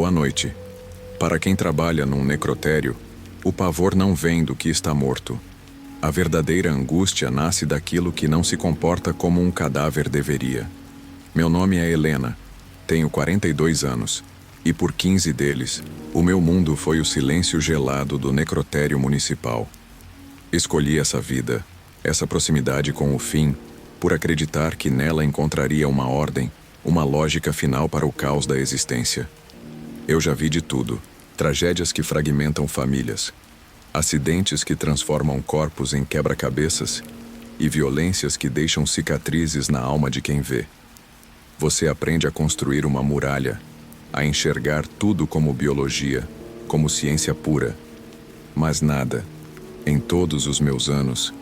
Boa noite. Para quem trabalha num necrotério, o pavor não vem do que está morto. A verdadeira angústia nasce daquilo que não se comporta como um cadáver deveria. Meu nome é Helena, tenho 42 anos, e por 15 deles, o meu mundo foi o silêncio gelado do necrotério municipal. Escolhi essa vida, essa proximidade com o fim, por acreditar que nela encontraria uma ordem, uma lógica final para o caos da existência. Eu já vi de tudo: tragédias que fragmentam famílias, acidentes que transformam corpos em quebra-cabeças e violências que deixam cicatrizes na alma de quem vê. Você aprende a construir uma muralha, a enxergar tudo como biologia, como ciência pura. Mas nada, em todos os meus anos,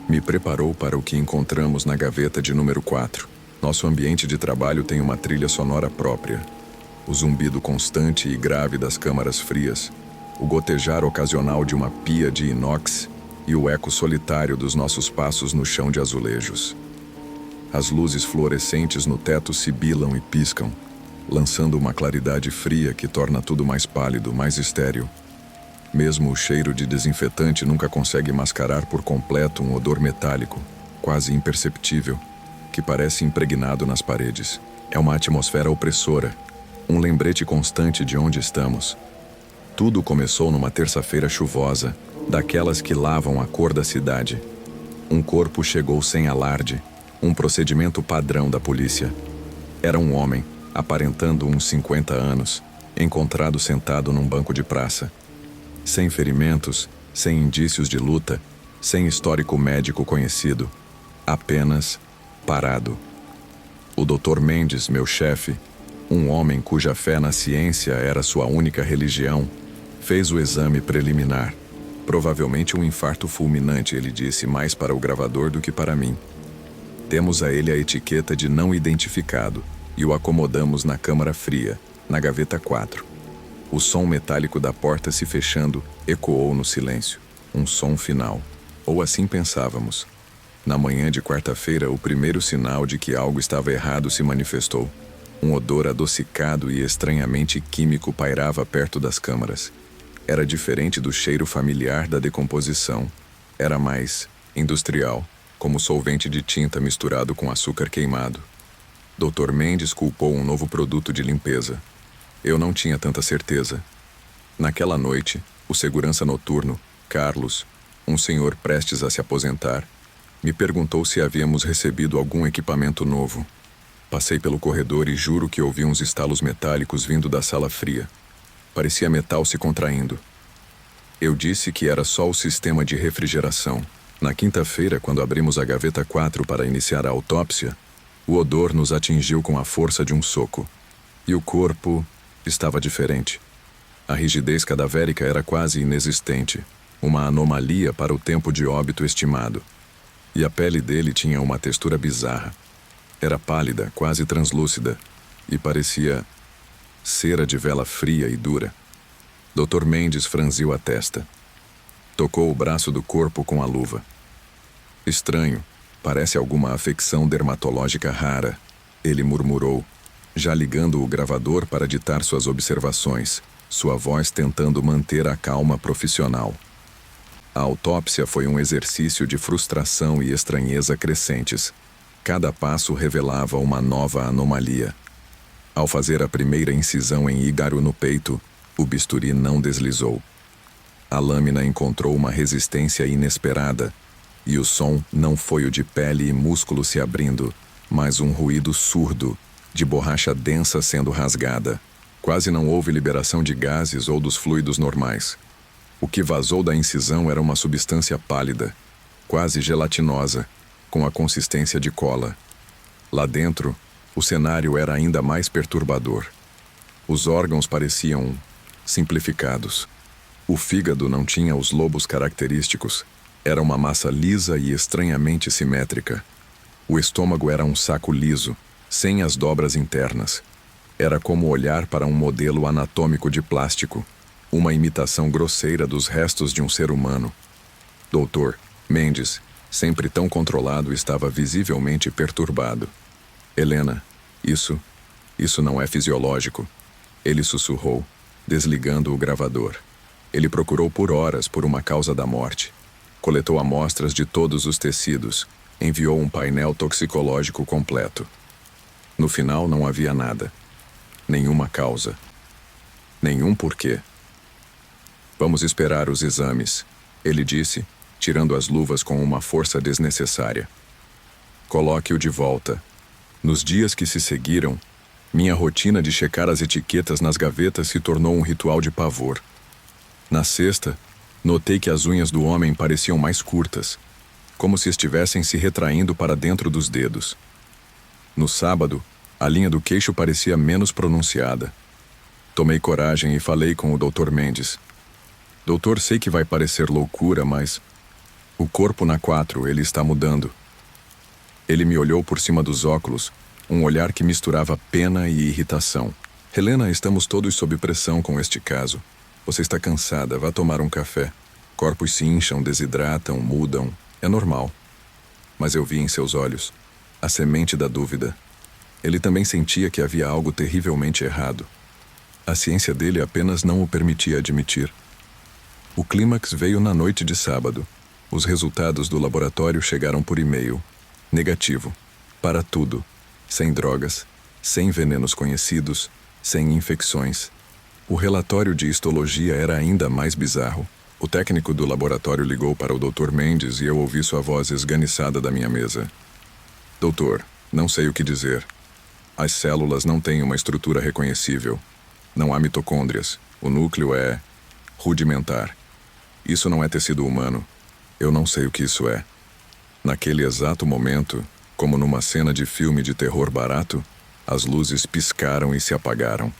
me preparou para o que encontramos na gaveta de número 4. Nosso ambiente de trabalho tem uma trilha sonora própria. O zumbido constante e grave das câmaras frias, o gotejar ocasional de uma pia de inox e o eco solitário dos nossos passos no chão de azulejos. As luzes fluorescentes no teto sibilam e piscam, lançando uma claridade fria que torna tudo mais pálido, mais estéril. Mesmo o cheiro de desinfetante nunca consegue mascarar por completo um odor metálico, quase imperceptível, que parece impregnado nas paredes. É uma atmosfera opressora, um lembrete constante de onde estamos. Tudo começou numa terça-feira chuvosa, daquelas que lavam a cor da cidade. Um corpo chegou sem alarde, um procedimento padrão da polícia. Era um homem, aparentando uns 50 anos, encontrado sentado num banco de praça. Sem ferimentos, sem indícios de luta, sem histórico médico conhecido, apenas parado. O Dr. Mendes, meu chefe, um homem cuja fé na ciência era sua única religião, fez o exame preliminar. Provavelmente um infarto fulminante, ele disse, mais para o gravador do que para mim. Demos a ele a etiqueta de não identificado e o acomodamos na câmara fria, na gaveta 4. O som metálico da porta se fechando ecoou no silêncio. Um som final. Ou assim pensávamos. Na manhã de quarta-feira, o primeiro sinal de que algo estava errado se manifestou. Um odor adocicado e estranhamente químico pairava perto das câmaras. Era diferente do cheiro familiar da decomposição. Era mais industrial, como solvente de tinta misturado com açúcar queimado. Dr. Mendes culpou um novo produto de limpeza. Eu não tinha tanta certeza. Naquela noite, o segurança noturno, Carlos, um senhor prestes a se aposentar, me perguntou se havíamos recebido algum equipamento novo. Passei pelo corredor e juro que ouvi uns estalos metálicos vindo da sala fria. Parecia metal se contraindo. Eu disse que era só o sistema de refrigeração. Na quinta-feira, quando abrimos a gaveta 4 para iniciar a autópsia, o odor nos atingiu com a força de um soco. E o corpo estava diferente. A rigidez cadavérica era quase inexistente, uma anomalia para o tempo de óbito estimado. E a pele dele tinha uma textura bizarra. Era pálida, quase translúcida, e parecia cera de vela fria e dura. Dr. Mendes franziu a testa. Tocou o braço do corpo com a luva. Estranho, parece alguma afecção dermatológica rara, ele murmurou, já ligando o gravador para ditar suas observações, sua voz tentando manter a calma profissional. A autópsia foi um exercício de frustração e estranheza crescentes. Cada passo revelava uma nova anomalia. Ao fazer a primeira incisão em Ígaro no peito, o bisturi não deslizou. A lâmina encontrou uma resistência inesperada, e o som não foi o de pele e músculo se abrindo, mas um ruído surdo, de borracha densa sendo rasgada. Quase não houve liberação de gases ou dos fluidos normais. O que vazou da incisão era uma substância pálida, quase gelatinosa, com a consistência de cola. Lá dentro, o cenário era ainda mais perturbador. Os órgãos pareciam simplificados. O fígado não tinha os lobos característicos. Era uma massa lisa e estranhamente simétrica. O estômago era um saco liso, sem as dobras internas. Era como olhar para um modelo anatômico de plástico, uma imitação grosseira dos restos de um ser humano. Dr. Mendes, sempre tão controlado, estava visivelmente perturbado. Helena, isso não é fisiológico. Ele sussurrou, desligando o gravador. Ele procurou por horas por uma causa da morte. Coletou amostras de todos os tecidos, enviou um painel toxicológico completo. No final não havia nada. Nenhuma causa. Nenhum porquê. Vamos esperar os exames, ele disse, tirando as luvas com uma força desnecessária. Coloque-o de volta. Nos dias que se seguiram, minha rotina de checar as etiquetas nas gavetas se tornou um ritual de pavor. Na sexta, notei que as unhas do homem pareciam mais curtas, como se estivessem se retraindo para dentro dos dedos. No sábado, a linha do queixo parecia menos pronunciada. Tomei coragem e falei com o Dr. Mendes. Doutor, sei que vai parecer loucura, mas... O corpo na 4, ele está mudando. Ele me olhou por cima dos óculos, um olhar que misturava pena e irritação. Helena, estamos todos sob pressão com este caso. Você está cansada, vá tomar um café. Corpos se incham, desidratam, mudam. É normal. Mas eu vi em seus olhos a semente da dúvida. Ele também sentia que havia algo terrivelmente errado. A ciência dele apenas não o permitia admitir. O clímax veio na noite de sábado. Os resultados do laboratório chegaram por e-mail. Negativo. Para tudo. Sem drogas, sem venenos conhecidos, sem infecções. O relatório de histologia era ainda mais bizarro. O técnico do laboratório ligou para o Dr. Mendes e eu ouvi sua voz esganiçada da minha mesa. Doutor, não sei o que dizer. As células não têm uma estrutura reconhecível. Não há mitocôndrias. O núcleo é rudimentar. Isso não é tecido humano. Eu não sei o que isso é. Naquele exato momento, como numa cena de filme de terror barato, as luzes piscaram e se apagaram.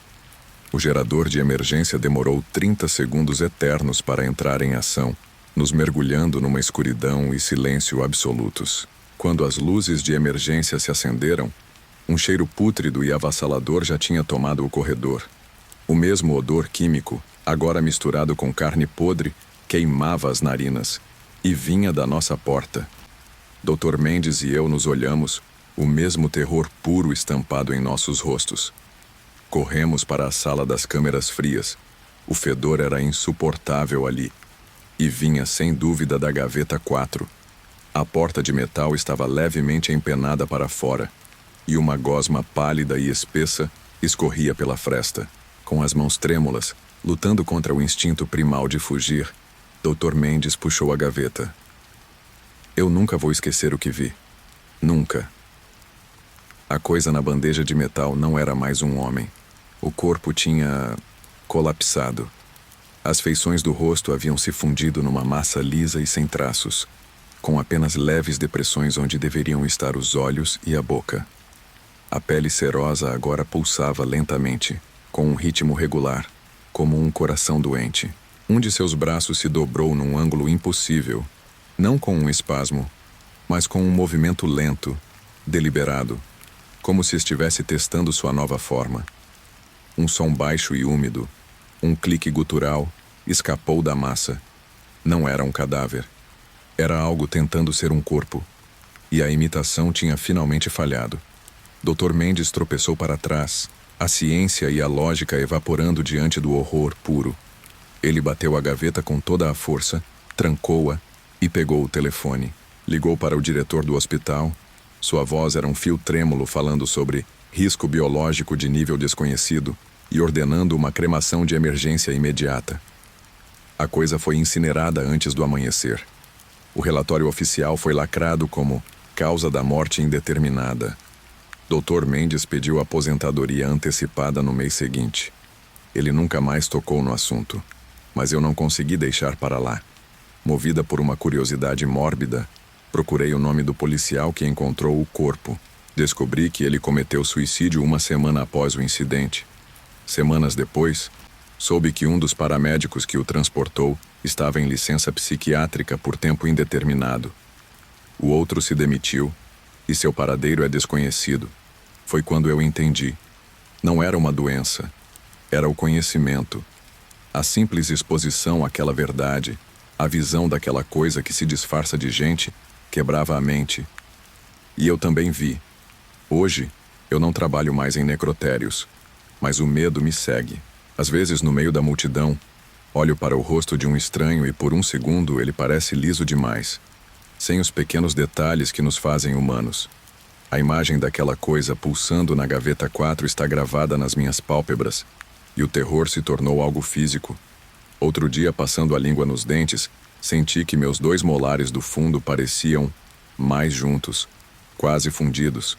O gerador de emergência demorou 30 segundos eternos para entrar em ação, nos mergulhando numa escuridão e silêncio absolutos. Quando as luzes de emergência se acenderam, um cheiro pútrido e avassalador já tinha tomado o corredor. O mesmo odor químico, agora misturado com carne podre, queimava as narinas e vinha da nossa porta. Dr. Mendes e eu nos olhamos, o mesmo terror puro estampado em nossos rostos. Corremos para a sala das câmeras frias. O fedor era insuportável ali. E vinha sem dúvida da gaveta 4. A porta de metal estava levemente empenada para fora, e uma gosma pálida e espessa escorria pela fresta. Com as mãos trêmulas, lutando contra o instinto primal de fugir, Dr. Mendes puxou a gaveta. Eu nunca vou esquecer o que vi. Nunca. A coisa na bandeja de metal não era mais um homem. O corpo tinha colapsado. As feições do rosto haviam se fundido numa massa lisa e sem traços, com apenas leves depressões onde deveriam estar os olhos e a boca. A pele serosa agora pulsava lentamente, com um ritmo regular, como um coração doente. Um de seus braços se dobrou num ângulo impossível, não com um espasmo, mas com um movimento lento, deliberado, como se estivesse testando sua nova forma. Um som baixo e úmido, um clique gutural, escapou da massa. Não era um cadáver. Era algo tentando ser um corpo. E a imitação tinha finalmente falhado. Dr. Mendes tropeçou para trás, a ciência e a lógica evaporando diante do horror puro. Ele bateu a gaveta com toda a força, trancou-a e pegou o telefone. Ligou para o diretor do hospital. Sua voz era um fio trêmulo falando sobre risco biológico de nível desconhecido e ordenando uma cremação de emergência imediata. A coisa foi incinerada antes do amanhecer. O relatório oficial foi lacrado como causa da morte indeterminada. Dr. Mendes pediu aposentadoria antecipada no mês seguinte. Ele nunca mais tocou no assunto, mas eu não consegui deixar para lá. Movida por uma curiosidade mórbida, procurei o nome do policial que encontrou o corpo. Descobri que ele cometeu suicídio uma semana após o incidente. Semanas depois, soube que um dos paramédicos que o transportou estava em licença psiquiátrica por tempo indeterminado. O outro se demitiu e seu paradeiro é desconhecido. Foi quando eu entendi. Não era uma doença, era o conhecimento. A simples exposição àquela verdade, a visão daquela coisa que se disfarça de gente, quebrava a mente. E eu também vi. Hoje, eu não trabalho mais em necrotérios. mas o medo me segue. Às vezes, no meio da multidão, olho para o rosto de um estranho e por um segundo ele parece liso demais, sem os pequenos detalhes que nos fazem humanos. A imagem daquela coisa pulsando na gaveta 4 está gravada nas minhas pálpebras, e o terror se tornou algo físico. Outro dia, passando a língua nos dentes, senti que meus 2 molares do fundo pareciam mais juntos, quase fundidos.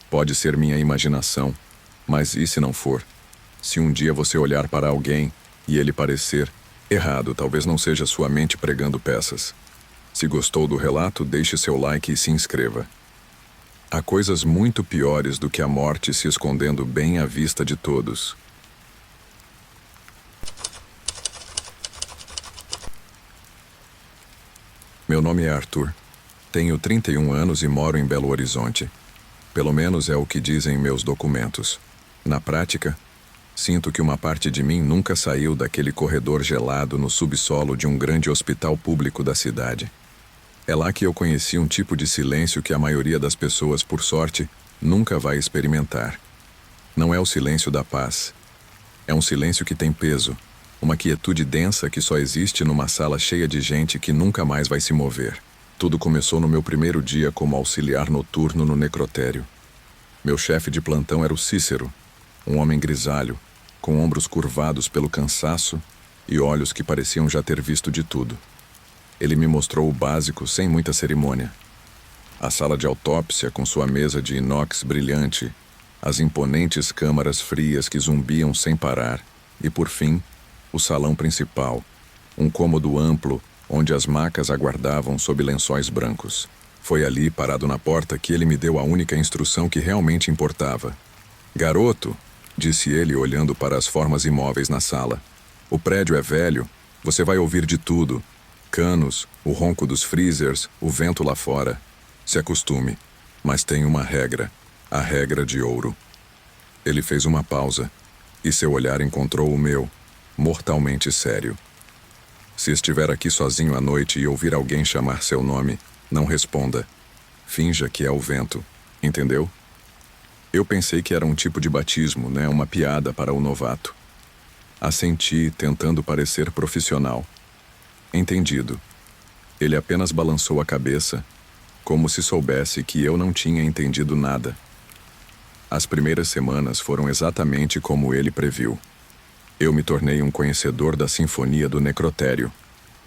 Pode ser minha imaginação, mas e se não for? Se um dia você olhar para alguém e ele parecer errado, talvez não seja sua mente pregando peças. Se gostou do relato, deixe seu like e se inscreva. Há coisas muito piores do que a morte se escondendo bem à vista de todos. Meu nome é Arthur. Tenho 31 anos e moro em Belo Horizonte. Pelo menos é o que dizem meus documentos. Na prática, sinto que uma parte de mim nunca saiu daquele corredor gelado no subsolo de um grande hospital público da cidade. É lá que eu conheci um tipo de silêncio que a maioria das pessoas, por sorte, nunca vai experimentar. Não é o silêncio da paz. É um silêncio que tem peso, uma quietude densa que só existe numa sala cheia de gente que nunca mais vai se mover. Tudo começou no meu primeiro dia como auxiliar noturno no necrotério. Meu chefe de plantão era o Cícero, um homem grisalho, com ombros curvados pelo cansaço e olhos que pareciam já ter visto de tudo. Ele me mostrou o básico sem muita cerimônia. A sala de autópsia com sua mesa de inox brilhante, as imponentes câmaras frias que zumbiam sem parar e, por fim, o salão principal, um cômodo amplo onde as macas aguardavam sob lençóis brancos. Foi ali, parado na porta, que ele me deu a única instrução que realmente importava. "Garoto", disse ele olhando para as formas imóveis na sala, "o prédio é velho, você vai ouvir de tudo. Canos, o ronco dos freezers, o vento lá fora. Se acostume, mas tem uma regra, a regra de ouro." Ele fez uma pausa, e seu olhar encontrou o meu, mortalmente sério. "Se estiver aqui sozinho à noite e ouvir alguém chamar seu nome, não responda. Finja que é o vento, entendeu?" Eu pensei que era um tipo de batismo, né? Uma piada para o novato. Assenti, tentando parecer profissional. "Entendido." Ele apenas balançou a cabeça, como se soubesse que eu não tinha entendido nada. As primeiras semanas foram exatamente como ele previu. Eu me tornei um conhecedor da sinfonia do necrotério,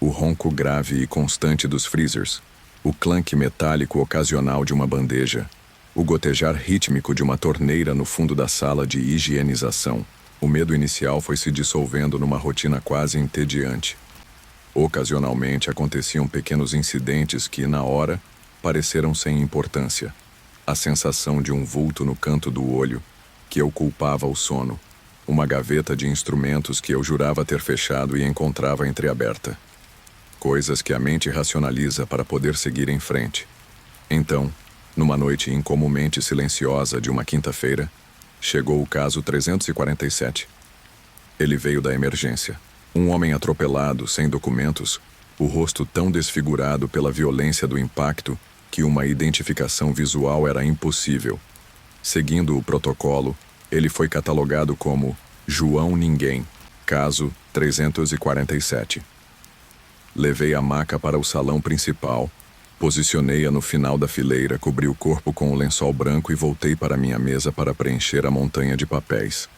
o ronco grave e constante dos freezers, o clunk metálico ocasional de uma bandeja, o gotejar rítmico de uma torneira no fundo da sala de higienização. O medo inicial foi se dissolvendo numa rotina quase entediante. Ocasionalmente aconteciam pequenos incidentes que, na hora, pareceram sem importância. A sensação de um vulto no canto do olho, que eu culpava o sono. Uma gaveta de instrumentos que eu jurava ter fechado e encontrava entreaberta. Coisas que a mente racionaliza para poder seguir em frente. Então, numa noite incomumente silenciosa de uma quinta-feira, chegou o caso 347. Ele veio da emergência. Um homem atropelado, sem documentos, o rosto tão desfigurado pela violência do impacto que uma identificação visual era impossível. Seguindo o protocolo, ele foi catalogado como João Ninguém, caso 347. Levei a maca para o salão principal, posicionei-a no final da fileira, cobri o corpo com o lençol branco e voltei para minha mesa para preencher a montanha de papéis.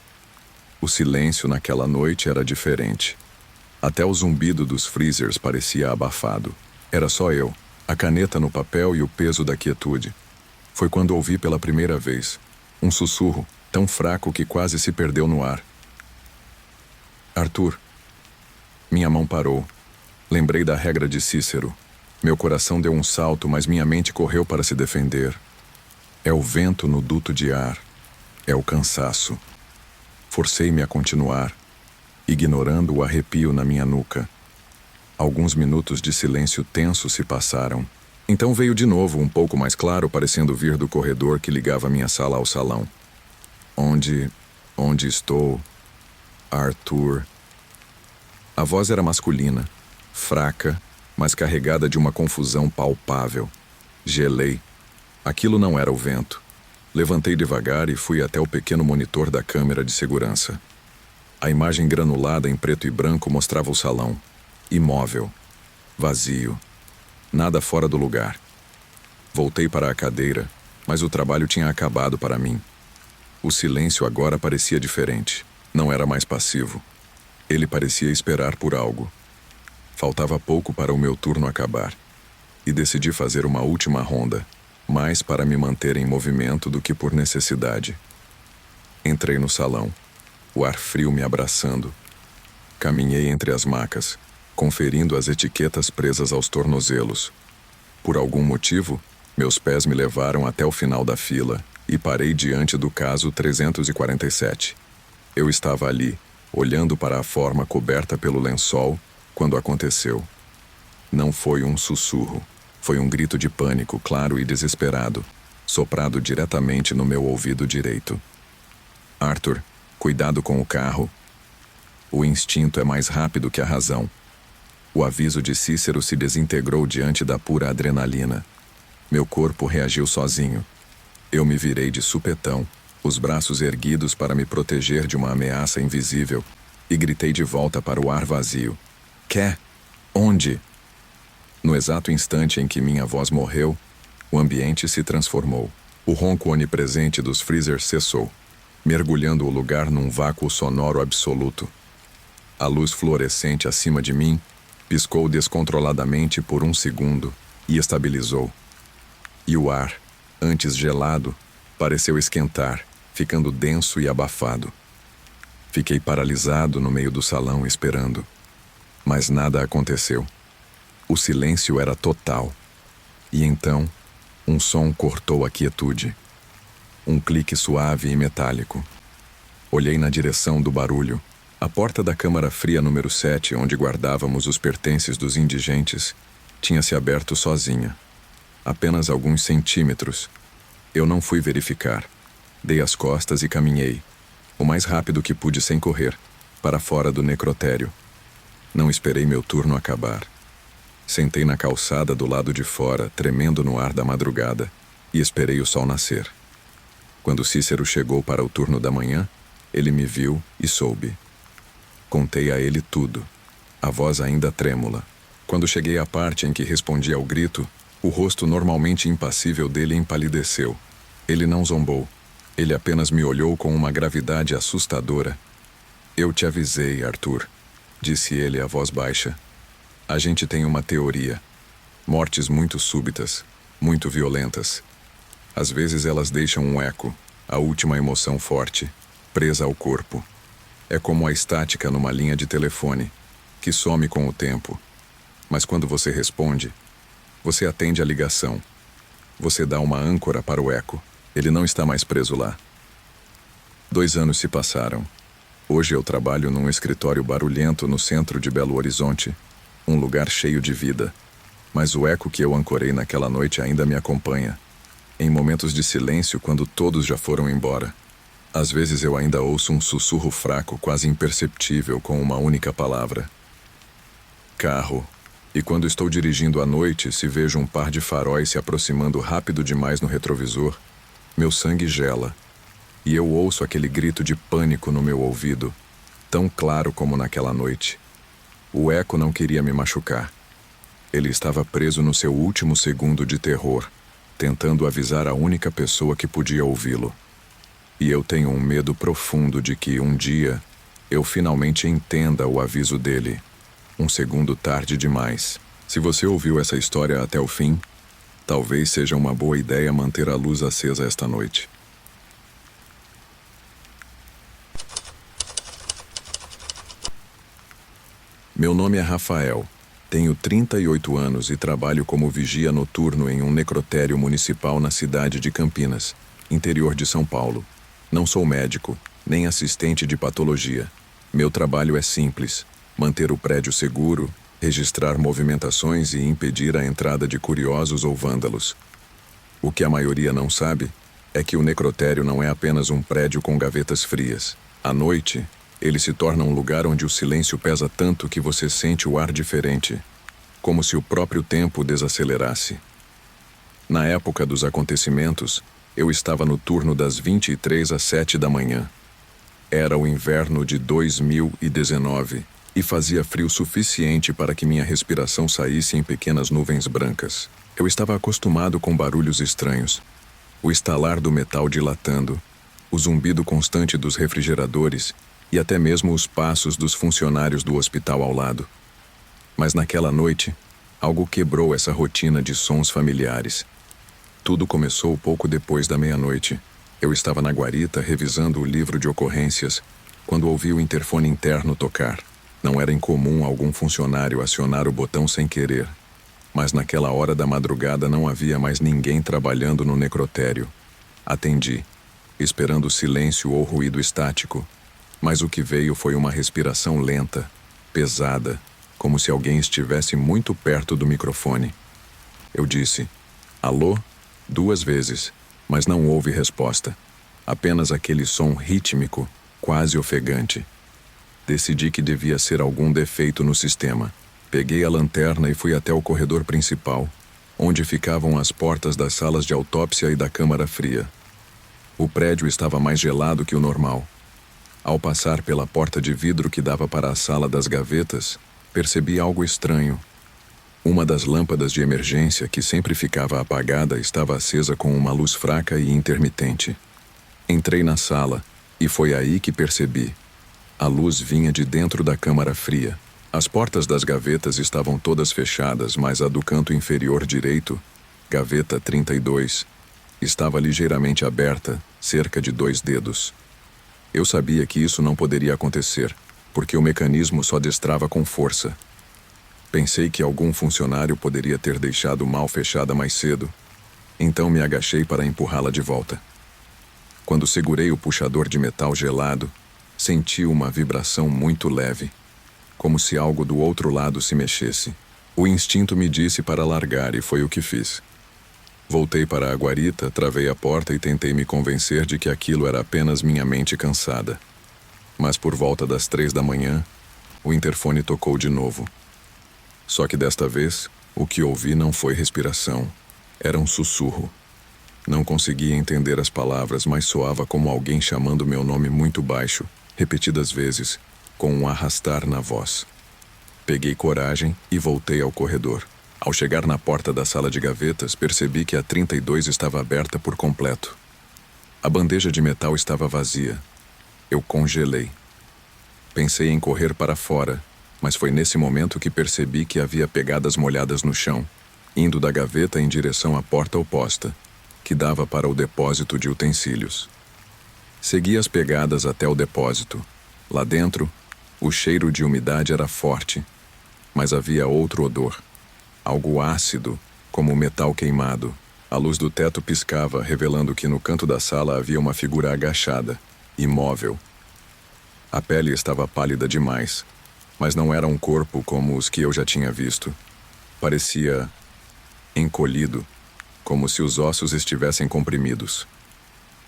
O silêncio naquela noite era diferente. Até o zumbido dos freezers parecia abafado. Era só eu, a caneta no papel e o peso da quietude. Foi quando ouvi pela primeira vez um sussurro, tão fraco que quase se perdeu no ar. "Arthur." Minha mão parou. Lembrei da regra de Cícero. Meu coração deu um salto, mas minha mente correu para se defender. É o vento no duto de ar. É o cansaço. Forcei-me a continuar, ignorando o arrepio na minha nuca. Alguns minutos de silêncio tenso se passaram. Então veio de novo, um pouco mais claro, parecendo vir do corredor que ligava minha sala ao salão. Onde estou? Arthur. A voz era masculina, fraca, mas carregada de uma confusão palpável. Gelei. Aquilo não era o vento. Levantei devagar e fui até o pequeno monitor da câmera de segurança. A imagem granulada em preto e branco mostrava o salão, imóvel, vazio, nada fora do lugar. Voltei para a cadeira, mas o trabalho tinha acabado para mim. O silêncio agora parecia diferente. Não era mais passivo. Ele parecia esperar por algo. Faltava pouco para o meu turno acabar. E decidi fazer uma última ronda, mais para me manter em movimento do que por necessidade. Entrei no salão, o ar frio me abraçando. Caminhei entre as macas, conferindo as etiquetas presas aos tornozelos. Por algum motivo, meus pés me levaram até o final da fila e parei diante do caso 347. Eu estava ali, olhando para a forma coberta pelo lençol, quando aconteceu. Não foi um sussurro. Foi um grito de pânico, claro e desesperado, soprado diretamente no meu ouvido direito. Arthur, cuidado com o carro. O instinto é mais rápido que a razão. O aviso de Cícero se desintegrou diante da pura adrenalina. Meu corpo reagiu sozinho. Eu me virei de supetão, os braços erguidos para me proteger de uma ameaça invisível, e gritei de volta para o ar vazio. Quer? Onde? No exato instante em que minha voz morreu, o ambiente se transformou. O ronco onipresente dos freezers cessou, mergulhando o lugar num vácuo sonoro absoluto. A luz fluorescente acima de mim piscou descontroladamente por um segundo e estabilizou. E o ar, antes gelado, pareceu esquentar, ficando denso e abafado. Fiquei paralisado no meio do salão esperando. Mas nada aconteceu. O silêncio era total. E então, um som cortou a quietude. Um clique suave e metálico. Olhei na direção do barulho. A porta da câmara fria número 7, onde guardávamos os pertences dos indigentes, tinha se aberto sozinha. Apenas alguns centímetros. Eu não fui verificar. Dei as costas e caminhei, o mais rápido que pude sem correr, para fora do necrotério. Não esperei meu turno acabar. Sentei na calçada do lado de fora, tremendo no ar da madrugada, e esperei o sol nascer. Quando Cícero chegou para o turno da manhã, ele me viu e soube. Contei a ele tudo, a voz ainda trêmula. Quando cheguei à parte em que respondi ao grito, o rosto normalmente impassível dele empalideceu. Ele não zombou. Ele apenas me olhou com uma gravidade assustadora. Eu te avisei, Arthur, disse ele a voz baixa. A gente tem uma teoria. Mortes muito súbitas, muito violentas. Às vezes elas deixam um eco, a última emoção forte, presa ao corpo. É como a estática numa linha de telefone, que some com o tempo. Mas quando você responde, você atende a ligação. Você dá uma âncora para o eco. Ele não está mais preso lá. 2 anos se passaram. Hoje eu trabalho num escritório barulhento no centro de Belo Horizonte, um lugar cheio de vida. Mas o eco que eu ancorei naquela noite ainda me acompanha, em momentos de silêncio quando todos já foram embora. Às vezes eu ainda ouço um sussurro fraco, quase imperceptível, com uma única palavra. Carro. E quando estou dirigindo à noite, se vejo um par de faróis se aproximando rápido demais no retrovisor, meu sangue gela, e eu ouço aquele grito de pânico no meu ouvido, tão claro como naquela noite. O eco não queria me machucar. Ele estava preso no seu último segundo de terror, tentando avisar a única pessoa que podia ouvi-lo. E eu tenho um medo profundo de que, um dia, eu finalmente entenda o aviso dele. Um segundo tarde demais. Se você ouviu essa história até o fim, talvez seja uma boa ideia manter a luz acesa esta noite. Meu nome é Rafael. Tenho 38 anos e trabalho como vigia noturno em um necrotério municipal na cidade de Campinas, interior de São Paulo. Não sou médico, nem assistente de patologia. Meu trabalho é simples: manter o prédio seguro, registrar movimentações e impedir a entrada de curiosos ou vândalos. O que a maioria não sabe é que o necrotério não é apenas um prédio com gavetas frias. À noite, ele se torna um lugar onde o silêncio pesa tanto que você sente o ar diferente, como se o próprio tempo desacelerasse. Na época dos acontecimentos, Eu estava no turno das 23 às 7 da manhã. Era o inverno de 2019 e fazia frio suficiente para que minha respiração saísse em pequenas nuvens brancas. Eu estava acostumado com barulhos estranhos. O estalar do metal dilatando, o zumbido constante dos refrigeradores e até mesmo os passos dos funcionários do hospital ao lado. Mas naquela noite, algo quebrou essa rotina de sons familiares. Tudo começou pouco depois da meia-noite. Eu estava na guarita revisando o livro de ocorrências quando ouvi o interfone interno tocar. Não era incomum algum funcionário acionar o botão sem querer. Mas naquela hora da madrugada não havia mais ninguém trabalhando no necrotério. Atendi, esperando silêncio ou ruído estático. Mas o que veio foi uma respiração lenta, pesada, como se alguém estivesse muito perto do microfone. Eu disse, alô? 2 vezes, mas não houve resposta. Apenas aquele som rítmico, quase ofegante. Decidi que devia ser algum defeito no sistema. Peguei a lanterna e fui até o corredor principal, onde ficavam as portas das salas de autópsia e da câmara fria. O prédio estava mais gelado que o normal. Ao passar pela porta de vidro que dava para a sala das gavetas, percebi algo estranho. Uma das lâmpadas de emergência, que sempre ficava apagada, estava acesa com uma luz fraca e intermitente. Entrei na sala, e foi aí que percebi. A luz vinha de dentro da câmara fria. As portas das gavetas estavam todas fechadas, mas a do canto inferior direito, gaveta 32, estava ligeiramente aberta, cerca de 2 dedos. Eu sabia que isso não poderia acontecer, porque o mecanismo só destrava com força. Pensei que algum funcionário poderia ter deixado mal fechada mais cedo, então me agachei para empurrá-la de volta. Quando segurei o puxador de metal gelado, senti uma vibração muito leve, como se algo do outro lado se mexesse. O instinto me disse para largar e foi o que fiz. Voltei para a guarita, travei a porta e tentei me convencer de que aquilo era apenas minha mente cansada. Mas por volta das 3 da manhã, o interfone tocou de novo. Só que desta vez, o que ouvi não foi respiração. Era um sussurro. Não conseguia entender as palavras, mas soava como alguém chamando meu nome muito baixo, repetidas vezes, com um arrastar na voz. Peguei coragem e voltei ao corredor. Ao chegar na porta da sala de gavetas, percebi que a 32 estava aberta por completo. A bandeja de metal estava vazia. Eu congelei. Pensei em correr para fora, mas foi nesse momento que percebi que havia pegadas molhadas no chão, indo da gaveta em direção à porta oposta, que dava para o depósito de utensílios. Segui as pegadas até o depósito. Lá dentro, o cheiro de umidade era forte, mas havia outro odor. Algo ácido, como metal queimado. A luz do teto piscava, revelando que no canto da sala havia uma figura agachada, imóvel. A pele estava pálida demais, mas não era um corpo como os que eu já tinha visto. Parecia encolhido, como se os ossos estivessem comprimidos.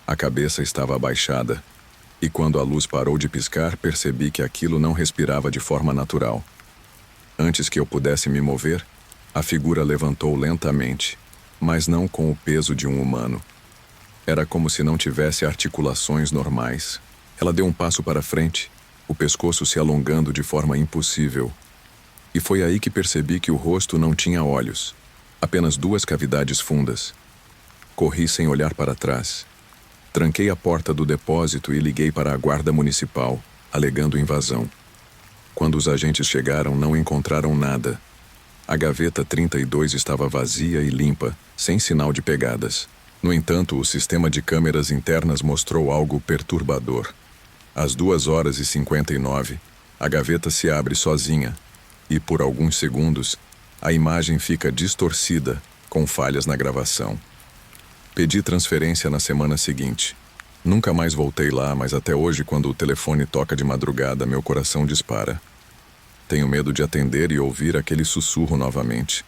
A cabeça estava abaixada, e quando a luz parou de piscar, percebi que aquilo não respirava de forma natural. Antes que eu pudesse me mover, a figura levantou lentamente, mas não com o peso de um humano. Era como se não tivesse articulações normais. Ela deu um passo para frente, o pescoço se alongando de forma impossível. E foi aí que percebi que o rosto não tinha olhos, apenas 2 cavidades fundas. Corri sem olhar para trás. Tranquei a porta do depósito e liguei para a guarda municipal, alegando invasão. Quando os agentes chegaram, não encontraram nada. A gaveta 32 estava vazia e limpa, sem sinal de pegadas. No entanto, o sistema de câmeras internas mostrou algo perturbador. Às 2h59, a gaveta se abre sozinha, e por alguns segundos, a imagem fica distorcida, com falhas na gravação. Pedi transferência na semana seguinte. Nunca mais voltei lá, mas até hoje, quando o telefone toca de madrugada, meu coração dispara. Tenho medo de atender e ouvir aquele sussurro novamente.